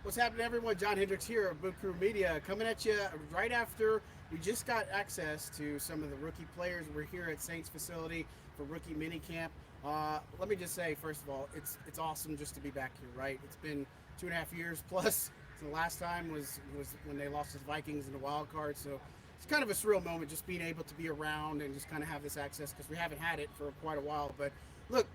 What's happening, everyone? John Hendricks here of Boot Crew Media, coming at you right after we just got access to some of the rookie players. We're here at Saints facility for rookie mini camp. Let me just say, first of all, it's awesome just to be back here. Right? It's been 2.5 years plus. So the last time was when they lost to the Vikings in the wild card. So it's kind of a surreal moment just being able to be around and just kind of have this access because we haven't had it for quite a while. But look,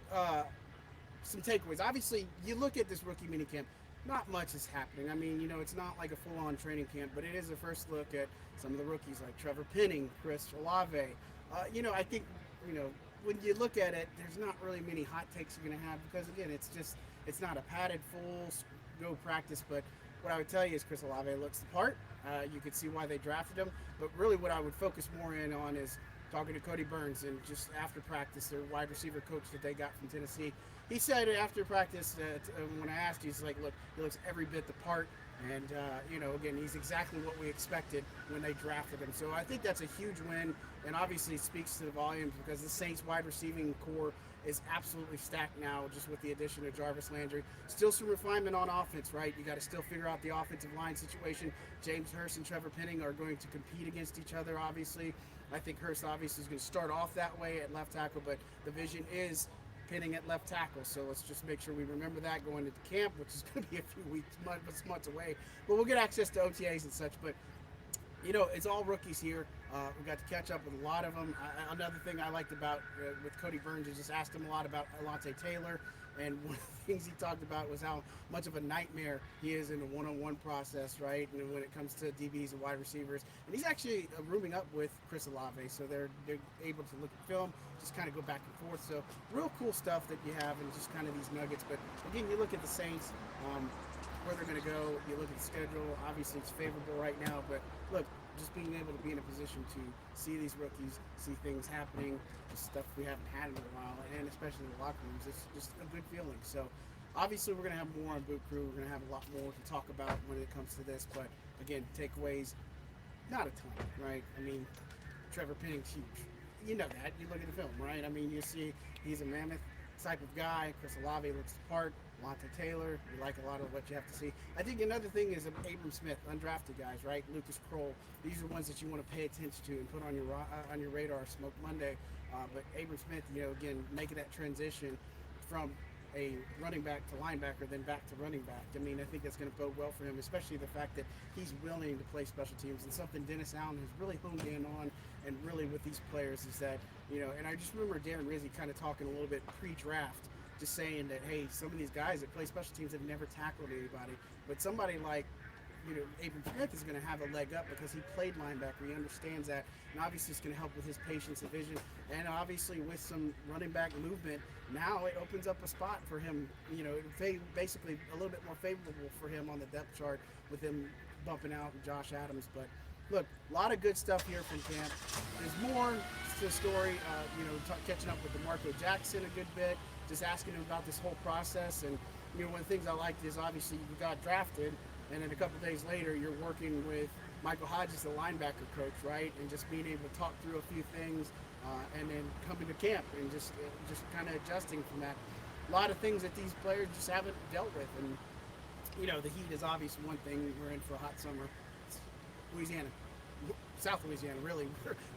some takeaways. Obviously, you look at this rookie minicamp, not much is happening. I mean, it's not like a full-on training camp, but it is a first look at some of the rookies like Trevor Penning, Chris Olave. I think when you look at it, there's not really many hot takes you're going to have because again, it's not a padded full go practice. But what I would tell you is Chris Olave looks the part. You could see why they drafted him, but really what I would focus more in on is talking to Cody Burns and just after practice, their wide receiver coach that they got from Tennessee. He said after practice, when I asked, he's like, look, he looks every bit the part. And, again, he's exactly what we expected when they drafted him. So I think that's a huge win and obviously speaks to the volumes because the Saints wide receiving core is absolutely stacked now just with the addition of Jarvis Landry. Still some refinement on offense, right? You got to still figure out the offensive line situation. James Hurst and Trevor Penning are going to compete against each other, obviously. I think Hurst obviously is going to start off that way at left tackle, but the vision is Penning at left tackle. So let's just make sure we remember that going into camp, which is going to be a few weeks, months away. But we'll get access to OTAs and such. But it's all rookies here. We got to catch up with a lot of them. Another thing I liked about with Cody Burns is just asked him a lot about Alontae Taylor, and one of the things he talked about was how much of a nightmare he is in the one-on-one process, right? And when it comes to DBs and wide receivers, and he's actually rooming up with Chris Olave, so they're able to look at film, just kind of go back and forth. So real cool stuff that you have, and just kind of these nuggets. But again, you look at the Saints. Where they're going to go. You look at the schedule. Obviously, it's favorable right now, but look, just being able to be in a position to see these rookies, see things happening, just stuff we haven't had in a while, and especially in the locker rooms, it's just a good feeling. So, obviously, we're going to have more on Boot Crew. We're going to have a lot more to talk about when it comes to this, but again, takeaways, not a ton, right? I mean, Trevor Penning's huge. You know that. You look at the film, right? I mean, you see he's a mammoth type of guy. Chris Olave looks the part. Alontae Taylor, we like a lot of what you have to see. I think another thing is Abram Smith, undrafted guys, right? Lucas Kroll. These are ones that you want to pay attention to and put on your radar. Smoke Monday, but Abram Smith, again, making that transition from a running back to linebacker, then back to running back. I mean, I think that's going to bode well for him, especially the fact that he's willing to play special teams and something Dennis Allen has really honed in on, and really with these players is that, and I just remember Darren Rizzi kind of talking a little bit pre-draft, just saying that, hey, some of these guys that play special teams have never tackled anybody, but somebody like Abram Smith is going to have a leg up because he played linebacker. He understands that, and obviously it's going to help with his patience and vision. And obviously with some running back movement, now it opens up a spot for him. Basically a little bit more favorable for him on the depth chart with him bumping out Josh Adams. But look, a lot of good stuff here from camp. There's more to the story. Catching up with DeMarco Jackson a good bit, just asking him about this whole process. And one of the things I liked is obviously you got drafted, and then a couple days later you're working with Michael Hodges, the linebacker coach, right? And just being able to talk through a few things, and then coming to camp and just kind of adjusting from that. A lot of things that these players just haven't dealt with, and the heat is obviously one thing. We're in for a hot summer. It's Louisiana, South Louisiana, really.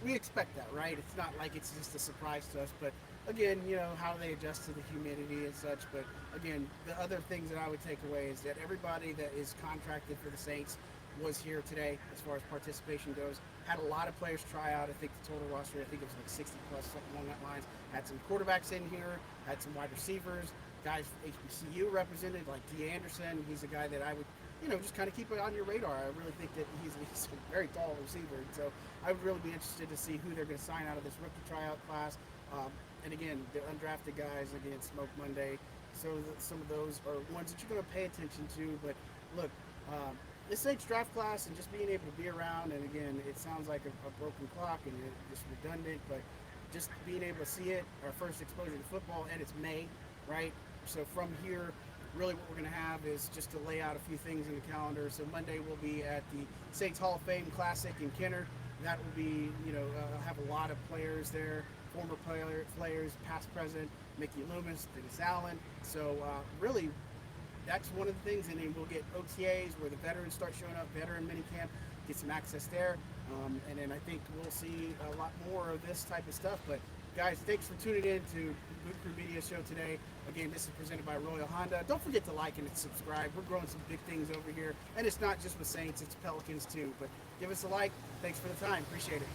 We expect that, right? It's not like it's just a surprise to us, but again, how they adjust to the humidity and such. But again, the other things that I would take away is that everybody that is contracted for the Saints was here today as far as participation goes. Had a lot of players try out. I think the total roster, I think it was like 60 plus, something along that lines. Had some quarterbacks in here, had some wide receivers, guys HBCU represented, like D. Anderson. He's a guy that I would, just kind of keep it on your radar. I really think that he's a very tall receiver. And so I would really be interested to see who they're going to sign out of this rookie tryout class. And again, the undrafted guys, again, Smoke Monday. So some of those are ones that you're going to pay attention to. But look, this Saints draft class and just being able to be around, and again, it sounds like a broken clock and it's just redundant, but just being able to see it, our first exposure to football, and it's May, right? So from here, really what we're going to have is just to lay out a few things in the calendar. So Monday we'll be at the Saints Hall of Fame Classic in Kenner. That will be, have a lot of players there, former players, past, present, Mickey Loomis, Dennis Allen. So really that's one of the things. And then we'll get OTAs where the veterans start showing up, veteran mini camp, get some access there. And then I think we'll see a lot more of this type of stuff. But guys, thanks for tuning in to Boot Crew Media Show today. Again, this is presented by Royal Honda. Don't forget to like and subscribe. We're growing some big things over here. And it's not just with Saints, it's Pelicans too. But give us a like. Thanks for the time. Appreciate it.